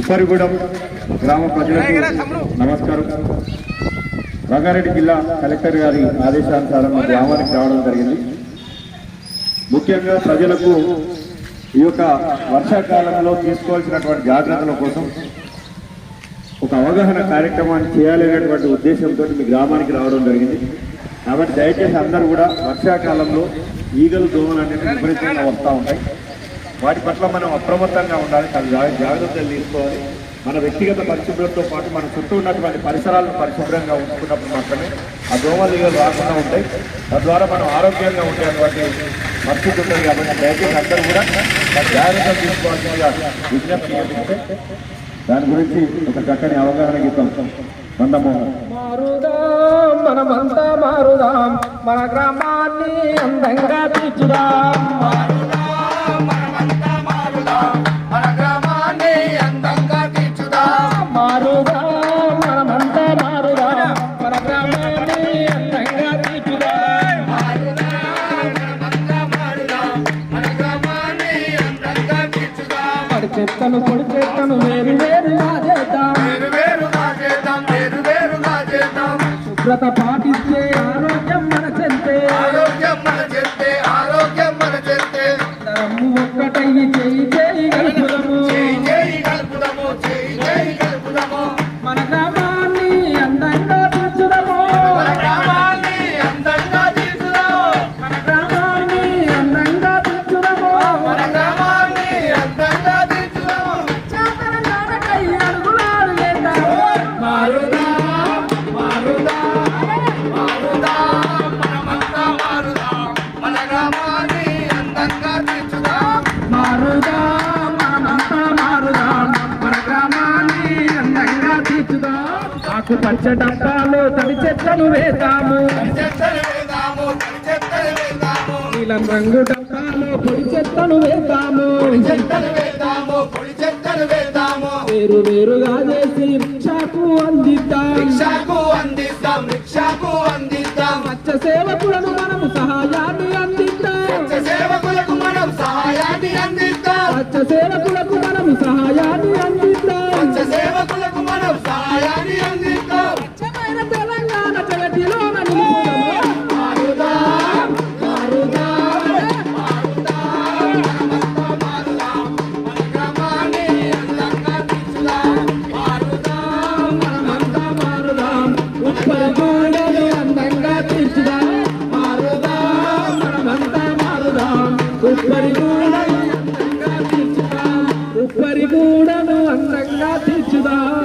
ఉప్పరిగూడెం గ్రామ ప్రజలకు నమస్కారం. రంగారెడ్డి జిల్లా కలెక్టర్ గారి ఆదేశానుసారం గ్రామానికి రావడం జరిగింది. ముఖ్యంగా ప్రజలకు ఈ యొక్క వర్షాకాలంలో తీసుకోవాల్సినటువంటి జాగ్రత్తల కోసం ఒక అవగాహన కార్యక్రమాన్ని చేయాలనేటువంటి ఉద్దేశంతో మీ గ్రామానికి రావడం జరిగింది. కాబట్టి దయచేసి అందరూ కూడా వర్షాకాలంలో ఈగలు దోమలు అనేవి విపరీతంగా వస్తూ ఉంటాయి. వాటి పట్ల మనం అప్రమత్తంగా ఉండాలి, జాగ్రత్తలు తీసుకోవాలి. మన వ్యక్తిగత పరిశుభ్రతతో పాటు మన చుట్టూ ఉన్నటువంటి పరిసరాలను పరిశుభ్రంగా ఉంచుకున్నప్పుడు మాత్రమే ఆ దోమలు ఈగలు రాకుండా ఉంటాయి. తద్వారా మనం ఆరోగ్యంగా ఉండేటువంటి పరిస్థితి ఉంటుంది. కాబట్టి దయచేసి అందరూ కూడా జాగ్రత్తలు తీసుకోవాల్సిందిగా విజ్ఞప్తి చేస్తే దాని గురించి ఒక చక్కని అవగాహన గీతం మారుదాం మనమంతా మారుదాం, మన గ్రామాన్ని అందంగా తీర్చుదాం. మారుదాం మనమంతా మారుదాం, మన గ్రామాన్ని అందంగా తీర్చుదాం. పడి చెత్తను పొడి చెత్తను వేరు వేరుగా చేద్దాం, శుభ్రత పాటిస్తే ఆరోగ్యం మన చెంతే, అందరము ఒక్కటయ్యి చేయి చేయి కలుపుదము, మన గ్రామాన్ని అందంగా తీర్చుదము, మన గ్రామాన్ని అందంగా తీర్చుదము. చేతన నాడకై అడుగులాడు చేద్దాం. మారుదాం మనమంతా మారుదాం, మన గ్రామాన్ని అందంగా తీర్చుదాం. ఆకు పచ్చ డబ్బాలో తడి చెత్తను వేద్దాము, నీలం రంగు డబ్బాలో పొడి చెత్తను వేద్దాము, వేరు వేరుగా చేసి రిక్షాకు అందిద్దాం. స్వచ్ఛ సేవకులను మనము సహాయాన్ని అందిద్దాం, స్వచ్ఛ సేవకులకు మనము సహాయాన్ని అందిద్దాం. స్వచ్ఛమైన తెలంగాణ జగతిలోన ఉప్పరిగూడను అందంగా తీర్చుదాం. ఉప్పరిగూడను అందంగా తీర్చుదాం.